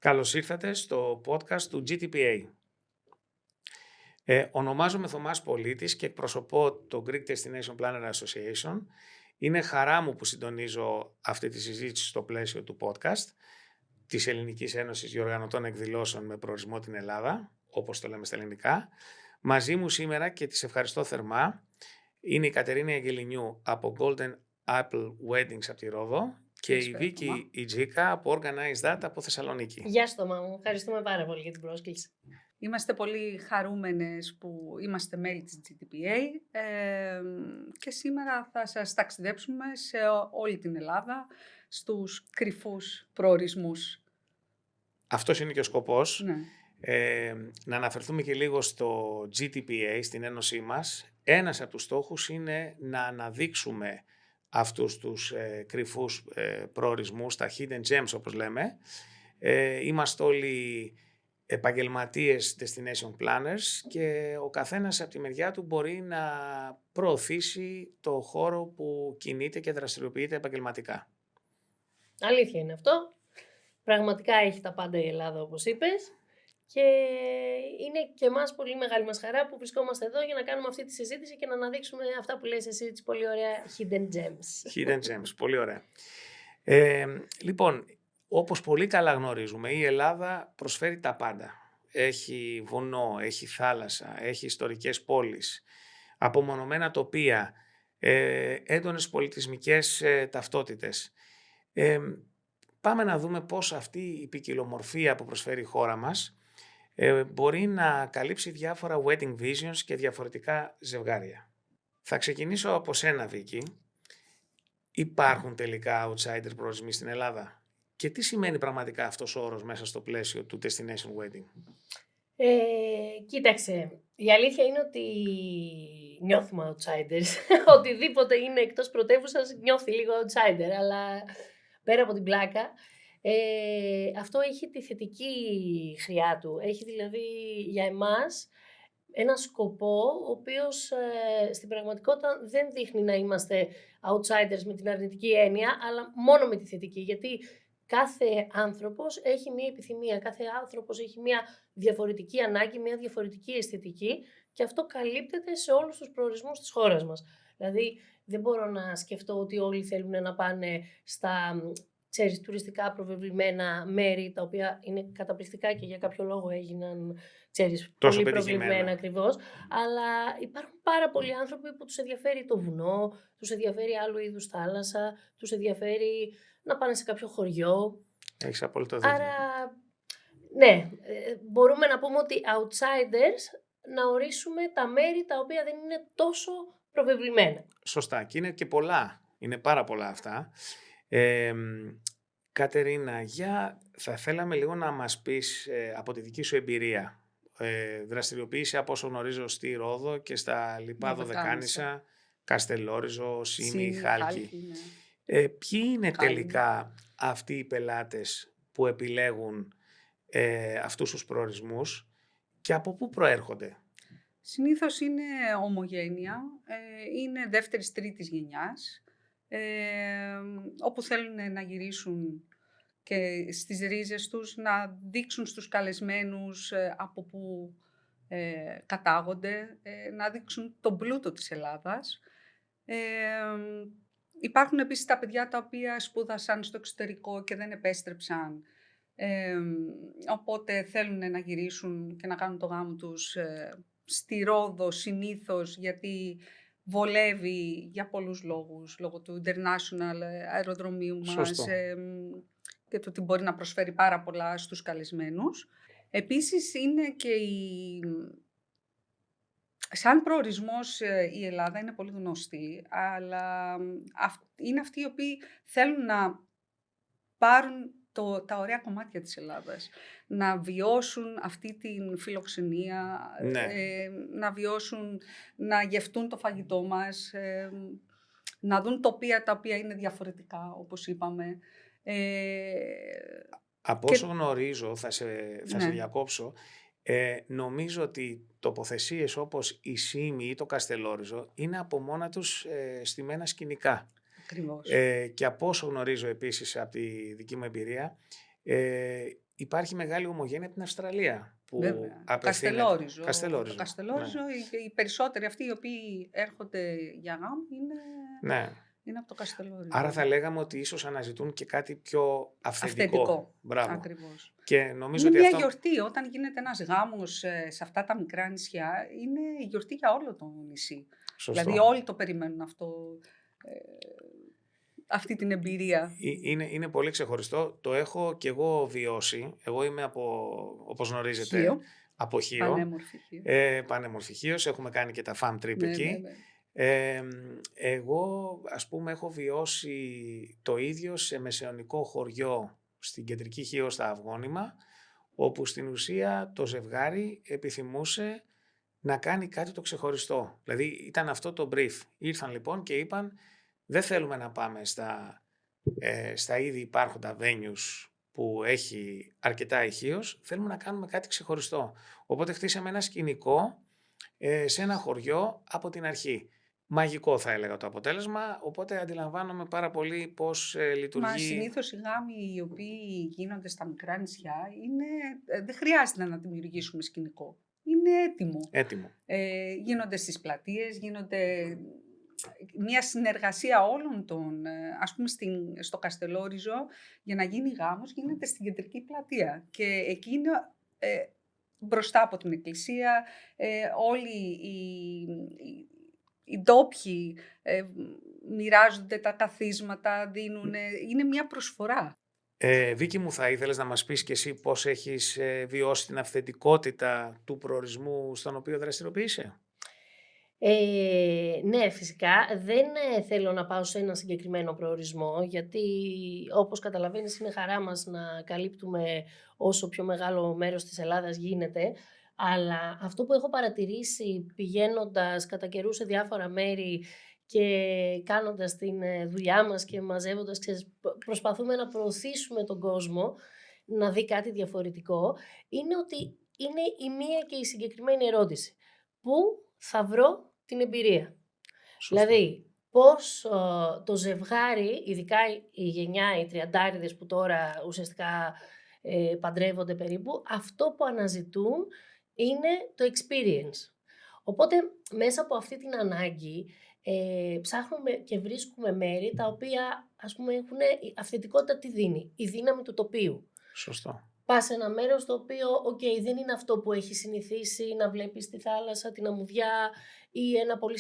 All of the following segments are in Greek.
Καλώς ήρθατε στο podcast του GTPA. Ονομάζομαι Θωμάς Πολίτης και εκπροσωπώ το Greek Destination Planner Association. Είναι χαρά μου που συντονίζω αυτή τη συζήτηση στο πλαίσιο του podcast της Ελληνικής Ένωσης Διοργανωτών Εκδηλώσεων με προορισμό την Ελλάδα, όπως το λέμε στα ελληνικά. Μαζί μου σήμερα, και τις ευχαριστώ θερμά, είναι η Κατερίνα Αγγελινιού από Golden Apple Weddings από τη Ρόδο και η Βίκη Ιτζίκα από Organize That από Θεσσαλονίκη. Γεια σου Θωμά μου, ευχαριστούμε πάρα πολύ για την πρόσκληση. Είμαστε πολύ χαρούμενες που είμαστε μέλη της GTPA και σήμερα θα σας ταξιδέψουμε σε όλη την Ελλάδα στους κρυφούς προορισμούς. Αυτός είναι και ο σκοπός. Ναι. Να αναφερθούμε και λίγο στο GTPA, στην ένωσή μας. Ένας από τους στόχους είναι να αναδείξουμε αυτούς τους κρυφούς προορισμούς, τα hidden gems όπως λέμε. Είμαστε όλοι επαγγελματίες destination planners και ο καθένας από τη μεριά του μπορεί να προωθήσει το χώρο που κινείται και δραστηριοποιείται επαγγελματικά. Αλήθεια είναι αυτό. Πραγματικά έχει τα πάντα η Ελλάδα όπως είπες. Και είναι και εμάς πολύ μεγάλη μας χαρά που βρισκόμαστε εδώ για να κάνουμε αυτή τη συζήτηση και να αναδείξουμε αυτά που λες εσύ, τις πολύ ωραία hidden gems. Hidden gems, πολύ ωραία. Λοιπόν, όπως πολύ καλά γνωρίζουμε, η Ελλάδα προσφέρει τα πάντα. Έχει βουνό, έχει θάλασσα, έχει ιστορικές πόλεις, απομονωμένα τοπία, έντονες πολιτισμικές ταυτότητες. Πάμε να δούμε πώς αυτή η ποικιλομορφία που προσφέρει η χώρα μας μπορεί να καλύψει διάφορα wedding visions και διαφορετικά ζευγάρια. Θα ξεκινήσω από σένα, Βίκη. Υπάρχουν τελικά outsider προορισμοί στην Ελλάδα? Και τι σημαίνει πραγματικά αυτός ο όρος μέσα στο πλαίσιο του destination wedding? Κοίταξε, η αλήθεια είναι ότι νιώθουμε outsiders. Οτιδήποτε είναι εκτός πρωτεύουσας νιώθει λίγο outsider, αλλά πέρα από την πλάκα, αυτό έχει τη θετική χρειά του. Έχει δηλαδή για εμάς ένα σκοπό, ο οποίος στην πραγματικότητα δεν δείχνει να είμαστε outsiders με την αρνητική έννοια, αλλά μόνο με τη θετική, γιατί κάθε άνθρωπος έχει μία επιθυμία, κάθε άνθρωπος έχει μία διαφορετική ανάγκη, μία διαφορετική αισθητική και αυτό καλύπτεται σε όλους τους προορισμούς της χώρας μας. Δηλαδή δεν μπορώ να σκεφτώ ότι όλοι θέλουν να πάνε στα τουριστικά προβεβλημένα μέρη, τα οποία είναι καταπληκτικά και για κάποιο λόγο έγιναν, πολύ προβλημένα ακριβώς. Αλλά υπάρχουν πάρα πολλοί άνθρωποι που τους ενδιαφέρει το βουνό, τους ενδιαφέρει άλλου είδους θάλασσα, τους ενδιαφέρει να πάνε σε κάποιο χωριό. Έχεις απόλυτο δίκιο. Άρα, ναι, μπορούμε να πούμε ότι outsiders να ορίσουμε τα μέρη τα οποία δεν είναι τόσο προβεβλημένα. Σωστά, και είναι και πολλά, είναι πάρα πολλά αυτά. Κατερίνα, θα θέλαμε λίγο να μας πεις από τη δική σου εμπειρία. Δραστηριοποίηση από όσο γνωρίζω στη Ρόδο και στα λοιπά Δωδεκάνησα, Καστελόριζο, Σίμη, Χάλκη. Ναι. Ποιοι είναι τελικά αυτοί οι πελάτες που επιλέγουν αυτούς τους προορισμούς και από πού προέρχονται? Συνήθως είναι ομογένεια, είναι δεύτερης-τρίτης γενιάς, όπου θέλουν να γυρίσουν και στις ρίζες τους, να δείξουν στους καλεσμένους από πού κατάγονται, να δείξουν τον πλούτο της Ελλάδας. Υπάρχουν επίσης τα παιδιά τα οποία σπούδασαν στο εξωτερικό και δεν επέστρεψαν, οπότε θέλουν να γυρίσουν και να κάνουν το γάμο τους στη Ρόδο συνήθως, γιατί βολεύει για πολλούς λόγους, λόγω του international αεροδρομίου μας και το ότι μπορεί να προσφέρει πάρα πολλά στους καλεσμένους. Επίσης είναι και σαν προορισμός η Ελλάδα είναι πολύ γνωστή, αλλά είναι αυτοί οι οποίοι θέλουν να πάρουν τα ωραία κομμάτια της Ελλάδας, να βιώσουν αυτή την φιλοξενία, ναι. να βιώσουν, να γευτούν το φαγητό μας, να δουν τοπία τα οποία είναι διαφορετικά, όπως είπαμε. Από όσο γνωρίζω, θα σε διακόψω, νομίζω ότι τοποθεσίες όπως η Σίμη ή το Καστελόριζο είναι από μόνα τους στημένα σκηνικά. Ακριβώς. Και από όσο γνωρίζω επίσης από τη δική μου εμπειρία, Υπάρχει μεγάλη ομογένεια από την Αυστραλία. Που Βέβαια. Καστελόριζο. Το Καστελόριζο, Ναι. οι περισσότεροι αυτοί οι οποίοι έρχονται για γάμο Ναι. είναι από το Καστελόριζο. Άρα θα λέγαμε ότι ίσως αναζητούν και κάτι πιο αυθεντικό. Μπράβο. Ακριβώς. Και νομίζω Είναι ότι μια γιορτή. Όταν γίνεται ένας γάμος σε αυτά τα μικρά νησιά, είναι η γιορτή για όλο το νησί. Σωστό. Δηλαδή όλοι το περιμένουν αυτό, αυτή την εμπειρία. Είναι πολύ ξεχωριστό. Το έχω και εγώ βιώσει. Εγώ είμαι όπως γνωρίζετε, Χίο. από Χίο. Πανέμορφη Χίο. Πανέμορφη Χίος. Έχουμε κάνει και τα fam trip Ναι, εκεί. ναι. Εγώ, ας πούμε, έχω βιώσει το ίδιο σε μεσαιωνικό χωριό στην κεντρική Χίο στα Αυγόνυμα, όπου στην ουσία το ζευγάρι επιθυμούσε να κάνει κάτι το ξεχωριστό. Δηλαδή ήταν αυτό το brief. Ήρθαν λοιπόν και είπαν δεν θέλουμε να πάμε στα ήδη υπάρχοντα venues που έχει αρκετά η Χίος, θέλουμε να κάνουμε κάτι ξεχωριστό. Οπότε χτίσαμε ένα σκηνικό σε ένα χωριό από την αρχή. Μαγικό θα έλεγα το αποτέλεσμα, οπότε αντιλαμβάνομαι πάρα πολύ πώς λειτουργεί. Μα συνήθως οι γάμοι οι οποίοι γίνονται στα μικρά νησιά δεν χρειάζεται να δημιουργήσουμε σκηνικό. Είναι έτοιμο. Γίνονται στις πλατείες, γίνονται μια συνεργασία όλων των, ας πούμε στο Καστελόριζο, για να γίνει γάμος γίνεται στην κεντρική πλατεία και εκεί είναι μπροστά από την εκκλησία, όλοι οι ντόπιοι μοιράζονται τα καθίσματα, δίνουν, είναι μια προσφορά. Βίκη μου, θα ήθελες να μας πεις και εσύ πώς έχεις βιώσει την αυθεντικότητα του προορισμού στον οποίο δραστηριοποιείσαι? Ναι, φυσικά. Δεν θέλω να πάω σε ένα συγκεκριμένο προορισμό, γιατί όπως καταλαβαίνεις είναι χαρά μας να καλύπτουμε όσο πιο μεγάλο μέρος της Ελλάδας γίνεται. Αλλά αυτό που έχω παρατηρήσει πηγαίνοντας κατά καιρού σε διάφορα μέρη και κάνοντας την δουλειά μας και μαζεύοντας, προσπαθούμε να προωθήσουμε τον κόσμο να δει κάτι διαφορετικό, είναι ότι είναι η μία και η συγκεκριμένη ερώτηση. Πού θα βρω την εμπειρία? Σωστό. Δηλαδή, πώς το ζευγάρι, ειδικά η γενιά, οι τριαντάριδες που τώρα ουσιαστικά παντρεύονται περίπου, αυτό που αναζητούν είναι το experience. Οπότε, μέσα από αυτή την ανάγκη, ψάχνουμε και βρίσκουμε μέρη τα οποία, ας πούμε, έχουν αυθεντικότητα. Τι δίνει? Η δύναμη του τοπίου. Σωστό. Πας σε ένα μέρος το οποίο, δεν είναι αυτό που έχει συνηθίσει να βλέπεις τη θάλασσα, την αμμουδιά ή ένα πολύ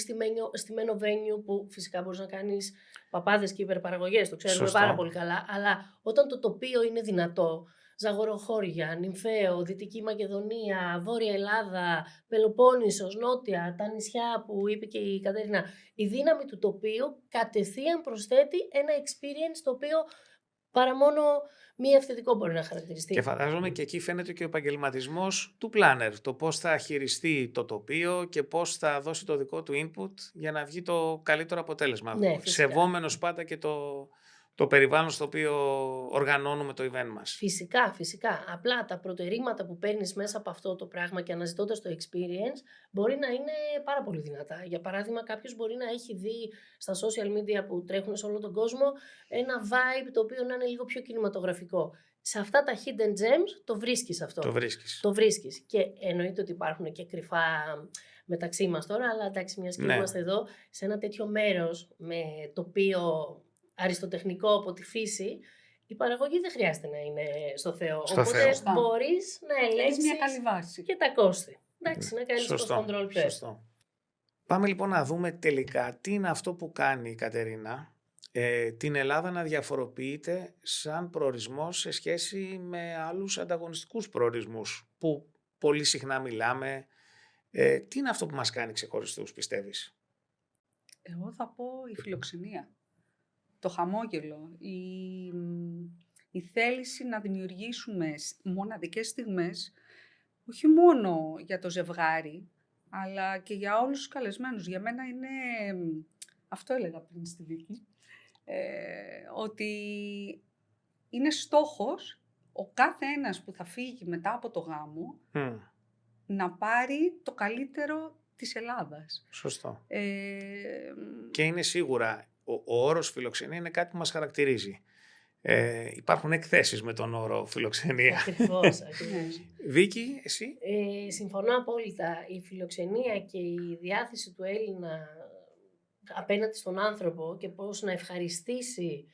στημένο venue που φυσικά μπορείς να κάνεις παπάδες και υπερπαραγωγές, το ξέρουμε Σωστό. πάρα πολύ καλά, αλλά όταν το τοπίο είναι δυνατό, Ζαγοροχώρια, Νυμφαίο, Δυτική Μακεδονία, Βόρεια Ελλάδα, Πελοπόννησος, Νότια, τα νησιά που είπε και η Κατερίνα, η δύναμη του τοπίου κατευθείαν προσθέτει ένα experience το οποίο παρά μόνο μη αυθεντικό μπορεί να χαρακτηριστεί. Και φαντάζομαι και εκεί φαίνεται και ο επαγγελματισμός του planner, το πώς θα χειριστεί το τοπίο και πώς θα δώσει το δικό του input για να βγει το καλύτερο αποτέλεσμα. Ναι, σεβόμενος πάντα και το περιβάλλον στο οποίο οργανώνουμε το event μας. Φυσικά. Απλά τα προτερήματα που παίρνεις μέσα από αυτό το πράγμα και αναζητώντας το experience μπορεί να είναι πάρα πολύ δυνατά. Για παράδειγμα, κάποιος μπορεί να έχει δει στα social media που τρέχουν σε όλο τον κόσμο ένα vibe το οποίο να είναι λίγο πιο κινηματογραφικό. Σε αυτά τα hidden gems το βρίσκεις αυτό. Το βρίσκεις. Και εννοείται ότι υπάρχουν και κρυφά μεταξύ μας τώρα, αλλά εντάξει, μιας και είμαστε εδώ σε ένα τέτοιο μέρος με τοπίο αριστοτεχνικό από τη φύση, η παραγωγή δεν χρειάζεται να είναι στο Θεό. Οπότε μπορείς να ελέγξεις μια καλή βάση και τα κόστη. Εντάξει, να κάνεις το control πιο εύκολο. Πάμε λοιπόν να δούμε τελικά τι είναι αυτό που κάνει η Κατερίνα την Ελλάδα να διαφοροποιείται σαν προορισμός σε σχέση με άλλους ανταγωνιστικούς προορισμούς που πολύ συχνά μιλάμε. Τι είναι αυτό που μας κάνει ξεχωριστούς, πιστεύεις? Εγώ θα πω η φιλοξενία. Το χαμόγελο, η θέληση να δημιουργήσουμε μοναδικές στιγμές, όχι μόνο για το ζευγάρι, αλλά και για όλους τους καλεσμένους. Για μένα είναι, αυτό έλεγα πριν στη Βίκη, ότι είναι στόχος ο κάθε ένας που θα φύγει μετά από το γάμο να πάρει το καλύτερο της Ελλάδας. Σωστό. Και είναι σίγουρα... Ο όρος φιλοξενία είναι κάτι που μας χαρακτηρίζει. Υπάρχουν εκθέσεις με τον όρο φιλοξενία. Ακριβώς. Βίκη, εσύ? Συμφωνώ απόλυτα. Η φιλοξενία και η διάθεση του Έλληνα απέναντι στον άνθρωπο και πώς να ευχαριστήσει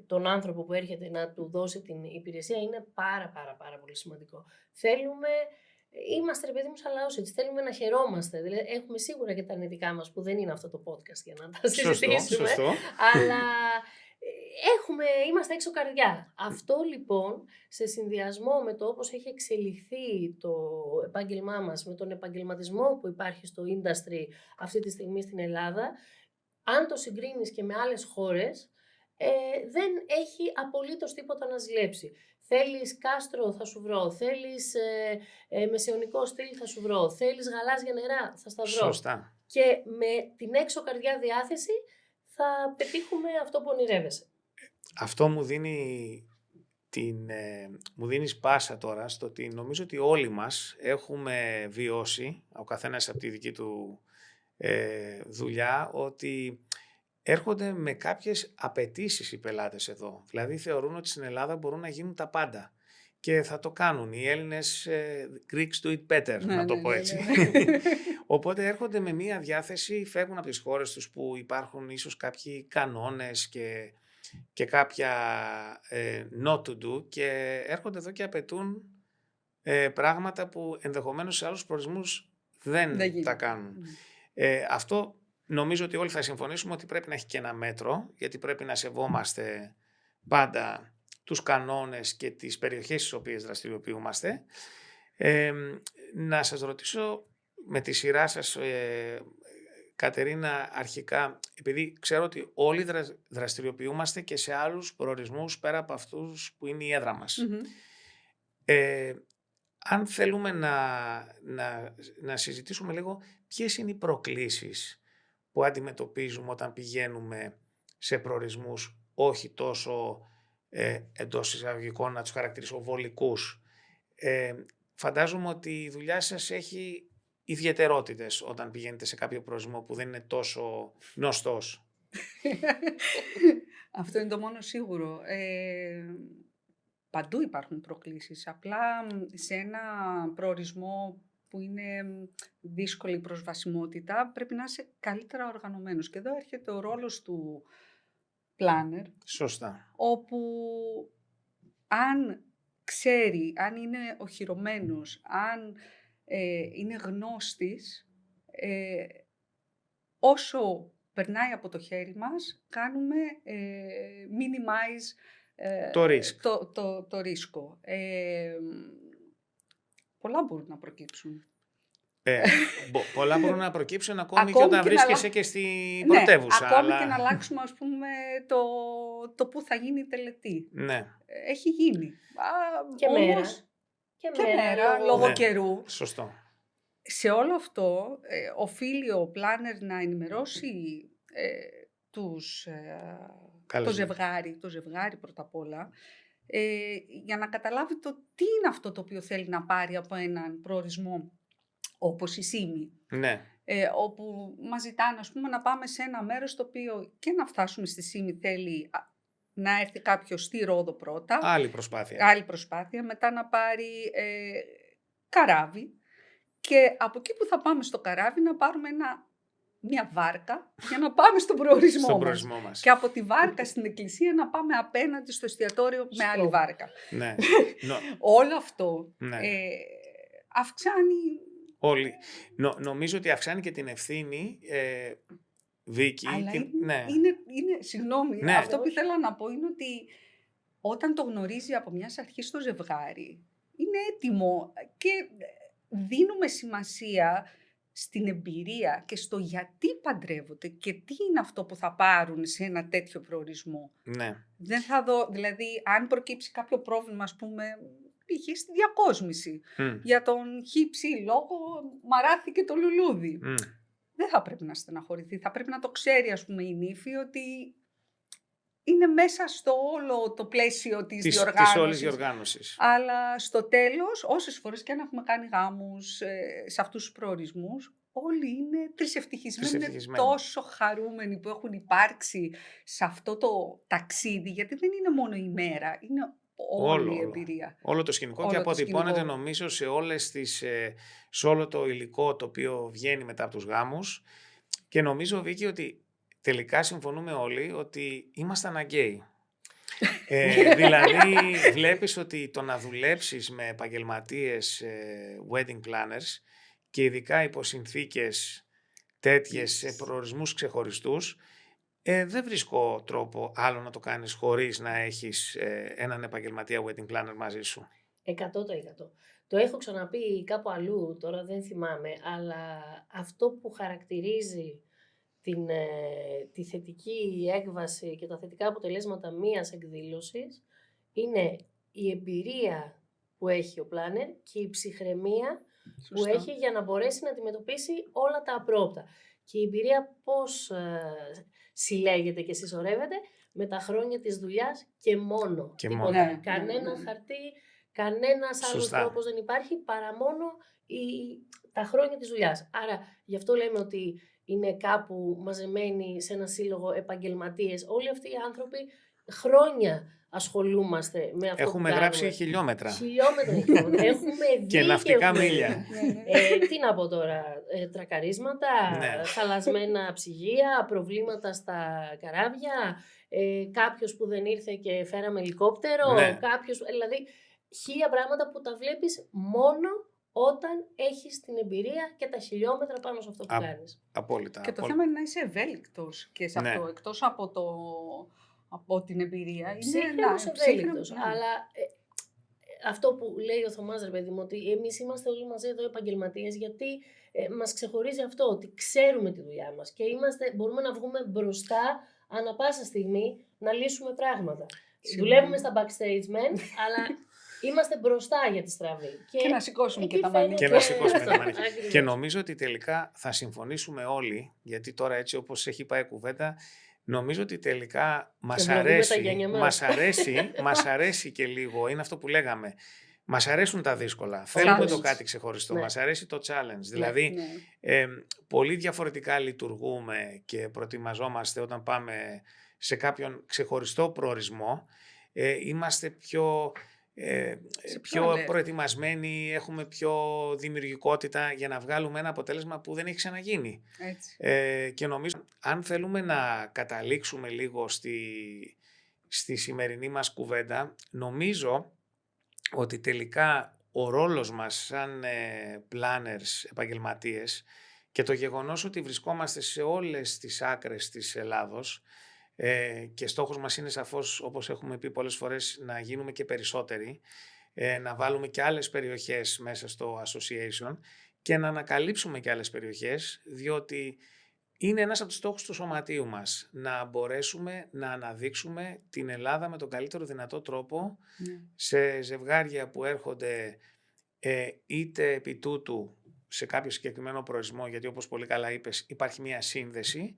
τον άνθρωπο που έρχεται να του δώσει την υπηρεσία είναι πάρα πολύ σημαντικό. Είμαστε ρε παιδί μου σαν λαός, έτσι, θέλουμε να χαιρόμαστε. Δηλαδή, έχουμε σίγουρα και τα αρνητικά μας που δεν είναι αυτό το podcast για να τα συζητήσουμε. Σωστό. Αλλά είμαστε έξω καρδιά. Αυτό λοιπόν, σε συνδυασμό με το όπως έχει εξελιχθεί το επάγγελμά μας, με τον επαγγελματισμό που υπάρχει στο industry αυτή τη στιγμή στην Ελλάδα, αν το συγκρίνεις και με άλλες χώρες, δεν έχει απολύτως τίποτα να ζηλέψει. Θέλεις κάστρο, θα σου βρω. Θέλεις μεσαιωνικό στυλ, θα σου βρω. Θέλεις γαλάζια νερά, θα στα βρω. Σωστά. Και με την έξω καρδιά διάθεση θα πετύχουμε αυτό που ονειρεύεσαι. Αυτό μου δίνει πάσα τώρα στο ότι νομίζω ότι όλοι μας έχουμε βιώσει, ο καθένας από τη δική του δουλειά, ότι έρχονται με κάποιες απαιτήσεις οι πελάτες εδώ. Δηλαδή θεωρούν ότι στην Ελλάδα μπορούν να γίνουν τα πάντα. Και θα το κάνουν. Οι Έλληνες Greeks do it better, να το πω έτσι. Οπότε έρχονται με μία διάθεση, φεύγουν από τις χώρες τους που υπάρχουν ίσως κάποιοι κανόνες και κάποια not to do και έρχονται εδώ και απαιτούν πράγματα που ενδεχομένως σε άλλους προορισμούς δεν τα κάνουν. Αυτό νομίζω ότι όλοι θα συμφωνήσουμε ότι πρέπει να έχει και ένα μέτρο, γιατί πρέπει να σεβόμαστε πάντα τους κανόνες και τις περιοχές στις οποίες δραστηριοποιούμαστε. Να σας ρωτήσω με τη σειρά σας, Κατερίνα, αρχικά, επειδή ξέρω ότι όλοι δραστηριοποιούμαστε και σε άλλους προορισμούς πέρα από αυτούς που είναι η έδρα μας. Αν θέλουμε να συζητήσουμε λίγο ποιες είναι οι προκλήσεις που αντιμετωπίζουμε όταν πηγαίνουμε σε προορισμούς όχι τόσο εντός εισαγωγικών, να τους χαρακτηρίσω βολικούς. Φαντάζομαι ότι η δουλειά σας έχει ιδιαιτερότητες όταν πηγαίνετε σε κάποιο προορισμό που δεν είναι τόσο γνωστός. Αυτό είναι το μόνο σίγουρο. Παντού υπάρχουν προκλήσεις. Απλά σε ένα προορισμό που είναι δύσκολη προσβασιμότητα πρέπει να είσαι καλύτερα οργανωμένος. Και εδώ έρχεται ο ρόλος του planner. Σωστά. Όπου αν ξέρει, αν είναι οχυρωμένος, αν είναι γνώστης, όσο περνάει από το χέρι μας, κάνουμε minimize το ρίσκο. Πολλά μπορούν να προκύψουν. Πολλά μπορούν να προκύψουν ακόμη και όταν βρίσκεσαι και στην πρωτεύουσα. Ακόμη και να αλλάξουμε, ας πούμε, το πού θα γίνει η τελετή. Ναι. Έχει γίνει. Και όμως, μέρα, λόγω καιρού. Σωστό. Σε όλο αυτό, οφείλει ο planner να ενημερώσει το ζευγάρι πρώτα απ' όλα, για να καταλάβει τι είναι αυτό το οποίο θέλει να πάρει από έναν προορισμό όπως η Σύμη. Ναι. Όπου μας ζητάνε, ας πούμε, να πάμε σε ένα μέρος το οποίο και να φτάσουμε στη Σύμη θέλει να έρθει κάποιος στη Ρόδο πρώτα. Άλλη προσπάθεια. Μετά να πάρει καράβι. Και από εκεί που θα πάμε στο καράβι να πάρουμε μια βάρκα για να πάμε στον προορισμό μας. Και από τη βάρκα στην εκκλησία να πάμε απέναντι στο εστιατόριο με άλλη βάρκα. Ναι. Όλο αυτό αυξάνει... Νομίζω ότι αυξάνει και την ευθύνη, Βίκη. Αλλά συγγνώμη, Ναι. αυτό που ήθελα να πω είναι ότι όταν το γνωρίζει από μιας αρχής το ζευγάρι, είναι έτοιμο και δίνουμε σημασία στην εμπειρία και στο γιατί παντρεύονται και τι είναι αυτό που θα πάρουν σε ένα τέτοιο προορισμό. Ναι. Δεν θα δω, δηλαδή, αν προκύψει κάποιο πρόβλημα, ας πούμε, π.χ. στη διακόσμηση, για τον χύψη λόγο μαράθηκε το λουλούδι. Δεν θα πρέπει να στεναχωρηθεί. Θα πρέπει να το ξέρει, ας πούμε, η νύφη ότι είναι μέσα στο όλο το πλαίσιο της όλης διοργάνωσης. Αλλά στο τέλος, όσες φορές και αν έχουμε κάνει γάμους σε αυτούς τους προορισμούς, όλοι είναι τρισευτυχισμένοι, είναι Τρισευτυχισμένοι. τόσο χαρούμενοι που έχουν υπάρξει σε αυτό το ταξίδι, γιατί δεν είναι μόνο η μέρα, είναι όλη η εμπειρία. Όλο το σκηνικό και Όλο το αποτυπώνεται σκηνικό. νομίζω σε όλο το υλικό το οποίο βγαίνει μετά από τους γάμους και νομίζω, Βίκη, ότι τελικά συμφωνούμε όλοι ότι είμαστε αναγκαίοι. Δηλαδή βλέπεις ότι το να δουλέψεις με επαγγελματίες wedding planners και ειδικά υπό συνθήκες τέτοιες σε προορισμούς ξεχωριστούς, δεν βρίσκω τρόπο άλλο να το κάνεις χωρίς να έχεις έναν επαγγελματία wedding planner μαζί σου. 100%. Το έχω ξαναπεί κάπου αλλού, τώρα δεν θυμάμαι, αλλά αυτό που χαρακτηρίζει τη θετική έκβαση και τα θετικά αποτελέσματα μίας εκδήλωσης είναι η εμπειρία που έχει ο πλάνερ και η ψυχραιμία που Σωστά. έχει για να μπορέσει να αντιμετωπίσει όλα τα απρόοπτα. Και η εμπειρία πώς συλλέγεται και συσσωρεύεται με τα χρόνια της δουλειάς και μόνο. Και Τίποτα. μόνο. Ναι, Κανένα ναι. χαρτί, κανένας άλλος Σωστά. τρόπος δεν υπάρχει παρά μόνο τα χρόνια της δουλειάς. Άρα γι' αυτό λέμε ότι είναι κάπου μαζεμένοι σε ένα σύλλογο επαγγελματίες. Όλοι αυτοί οι άνθρωποι χρόνια ασχολούμαστε με αυτό Έχουμε που κάνουμε. γράψει χιλιόμετρα Έχουμε δει και ναυτικά έχουμε δει. μίλια. Τι να πω τώρα, τρακαρίσματα, Ναι. χαλασμένα ψυγεία, προβλήματα στα καράβια, κάποιος που δεν ήρθε και φέραμε ελικόπτερο, Ναι. κάποιος, δηλαδή 1000 πράγματα που τα βλέπεις μόνο όταν έχεις την εμπειρία και τα χιλιόμετρα πάνω σε αυτό που κάνεις. Απόλυτα. Και το θέμα είναι να είσαι ευέλικτος και σε αυτό, εκτός από την εμπειρία. Ψύχρεμος ευέλικτος, αλλά αυτό που λέει ο Θωμάς, ρε παιδί μου, ότι εμείς είμαστε όλοι μαζί εδώ επαγγελματίες, γιατί μας ξεχωρίζει αυτό, ότι ξέρουμε τη δουλειά μας και μπορούμε να βγούμε μπροστά ανά πάσα στιγμή να λύσουμε πράγματα. Δουλεύουμε στα backstage men, αλλά είμαστε μπροστά για τη στραβή. Και να σηκώσουμε και τα μανίκια. Και να σηκώσουμε τα μανίκια. Και νομίζω ότι τελικά θα συμφωνήσουμε όλοι, γιατί τώρα έτσι όπως έχει πάει η κουβέντα, νομίζω ότι τελικά μας αρέσει και λίγο, είναι αυτό που λέγαμε, μας αρέσουν τα δύσκολα, θέλουμε το κάτι ξεχωριστό, μας αρέσει το challenge, δηλαδή πολύ διαφορετικά λειτουργούμε και προετοιμαζόμαστε όταν πάμε σε κάποιον ξεχωριστό προορισμό, είμαστε πιο προετοιμασμένοι, έχουμε πιο δημιουργικότητα για να βγάλουμε ένα αποτέλεσμα που δεν έχει ξαναγίνει. Και νομίζω, αν θέλουμε να καταλήξουμε λίγο στη σημερινή μας κουβέντα, νομίζω ότι τελικά ο ρόλος μας σαν planners, επαγγελματίες και το γεγονός ότι βρισκόμαστε σε όλες τις άκρες της Ελλάδος και στόχος μας είναι σαφώς, όπως έχουμε πει πολλές φορές, να γίνουμε και περισσότεροι, να βάλουμε και άλλες περιοχές μέσα στο association και να ανακαλύψουμε και άλλες περιοχές, διότι είναι ένας από τους στόχους του σωματείου μας, να μπορέσουμε να αναδείξουμε την Ελλάδα με τον καλύτερο δυνατό τρόπο σε ζευγάρια που έρχονται είτε επί τούτου σε κάποιο συγκεκριμένο προορισμό, γιατί όπως πολύ καλά είπες υπάρχει μια σύνδεση,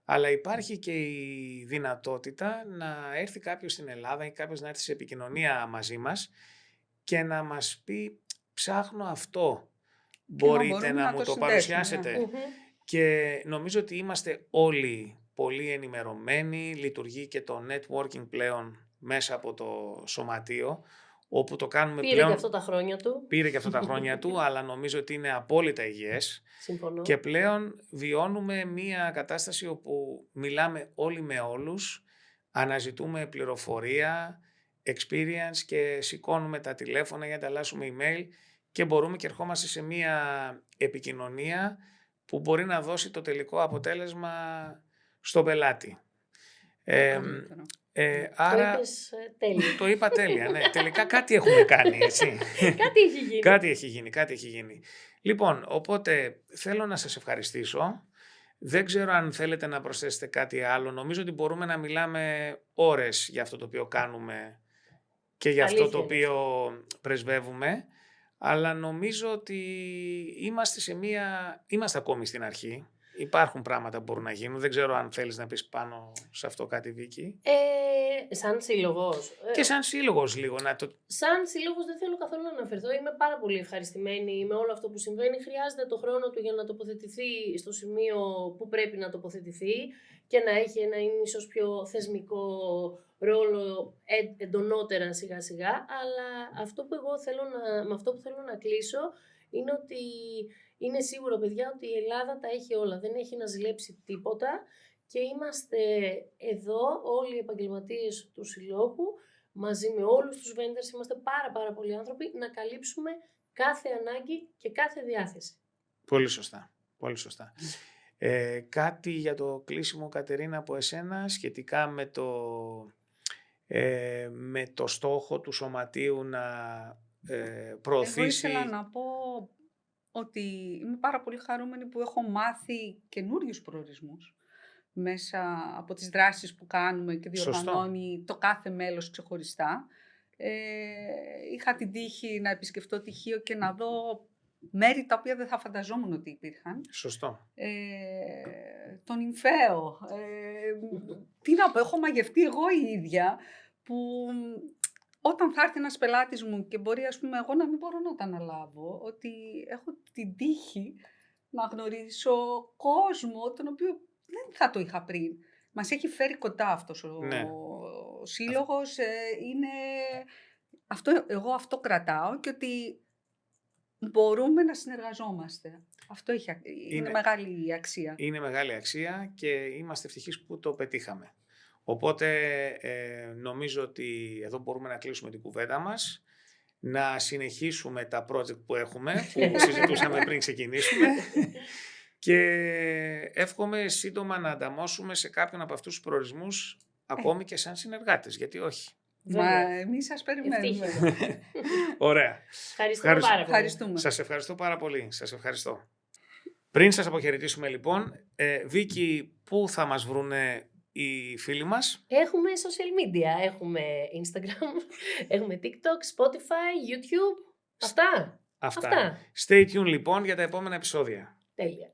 αλλά υπάρχει και η δυνατότητα να έρθει κάποιος στην Ελλάδα ή κάποιος να έρθει σε επικοινωνία μαζί μας και να μας πει ψάχνω αυτό, μπορείτε να μου το παρουσιάσετε. Και νομίζω ότι είμαστε όλοι πολύ ενημερωμένοι, λειτουργεί και το networking πλέον μέσα από το σωματείο, όπου το κάνουμε πλέον... Πήρε και αυτό τα χρόνια του. Αλλά νομίζω ότι είναι απόλυτα υγιές. Συμφωνώ. Και πλέον βιώνουμε μια κατάσταση όπου μιλάμε όλοι με όλους, αναζητούμε πληροφορία, experience και σηκώνουμε τα τηλέφωνα για να ανταλλάσσουμε email και μπορούμε και ερχόμαστε σε μια επικοινωνία που μπορεί να δώσει το τελικό αποτέλεσμα στον πελάτη. Άρα, το είπα τέλεια, ναι. Τελικά κάτι έχουμε κάνει, έτσι. Κάτι έχει γίνει. Λοιπόν, οπότε θέλω να σας ευχαριστήσω. Δεν ξέρω αν θέλετε να προσθέσετε κάτι άλλο. Νομίζω ότι μπορούμε να μιλάμε ώρες για αυτό το οποίο κάνουμε και για αυτό το οποίο πρεσβεύουμε. Αλλά νομίζω ότι είμαστε ακόμη στην αρχή. Υπάρχουν πράγματα που μπορούν να γίνουν. Δεν ξέρω αν θέλεις να πεις πάνω σε αυτό κάτι, Βίκη. Σαν σύλλογος. Και σαν σύλλογος λίγο να το... Σαν σύλλογος δεν θέλω καθόλου να αναφερθώ. Είμαι πάρα πολύ ευχαριστημένη με όλο αυτό που συμβαίνει. Χρειάζεται το χρόνο του για να τοποθετηθεί στο σημείο που πρέπει να τοποθετηθεί και να έχει ένα ίσως πιο θεσμικό ρόλο εντονότερα σιγά σιγά. Αλλά αυτό που εγώ με αυτό που θέλω να κλείσω είναι ότι είναι σίγουρο, παιδιά, ότι η Ελλάδα τα έχει όλα. Δεν έχει να ζηλέψει τίποτα και είμαστε εδώ όλοι οι επαγγελματίες του Συλλόγου μαζί με όλους τους vendors, είμαστε πάρα πολλοί άνθρωποι να καλύψουμε κάθε ανάγκη και κάθε διάθεση. Πολύ σωστά. Πολύ σωστά. Κάτι για το κλείσιμο, Κατερίνα, από εσένα σχετικά με το στόχο του Σωματείου να προωθήσει... Εγώ ήθελα να πω ότι είμαι πάρα πολύ χαρούμενη που έχω μάθει καινούριους προορισμούς μέσα από τις δράσεις που κάνουμε και διοργανώνει το κάθε μέλος ξεχωριστά. Είχα την τύχη να επισκεφτώ τυχείο και να δω μέρη τα οποία δεν θα φανταζόμουν ότι υπήρχαν. Σωστό. Τον Ιμφαίο. Τι να πω, έχω μαγευτεί εγώ η ίδια που όταν θα έρθει ένας πελάτης μου και μπορεί, ας πούμε, εγώ να μην μπορώ να τα αναλάβω, ότι έχω την τύχη να γνωρίσω κόσμο τον οποίο δεν θα το είχα πριν. Μας έχει φέρει κοντά αυτός ο σύλλογος. Εγώ αυτό κρατάω και ότι μπορούμε να συνεργαζόμαστε. Αυτό είναι μεγάλη αξία. Είναι μεγάλη αξία και είμαστε ευτυχείς που το πετύχαμε. Οπότε νομίζω ότι εδώ μπορούμε να κλείσουμε την κουβέντα μας, να συνεχίσουμε τα project που έχουμε, που συζητούσαμε πριν ξεκινήσουμε και εύχομαι σύντομα να ανταμώσουμε σε κάποιον από αυτούς τους προορισμούς ακόμη και σαν συνεργάτες, γιατί όχι. Μα εμείς σας περιμένουμε. Ωραία. Ευχαριστούμε. Σας ευχαριστώ πάρα πολύ. Σας ευχαριστώ. Πριν σας αποχαιρετήσουμε λοιπόν, Βίκη, πού θα μας βρούνε οι φίλοι μας? Έχουμε social media, έχουμε Instagram, έχουμε TikTok, Spotify, YouTube. Αυτά. Stay tuned λοιπόν για τα επόμενα επεισόδια. Τέλεια.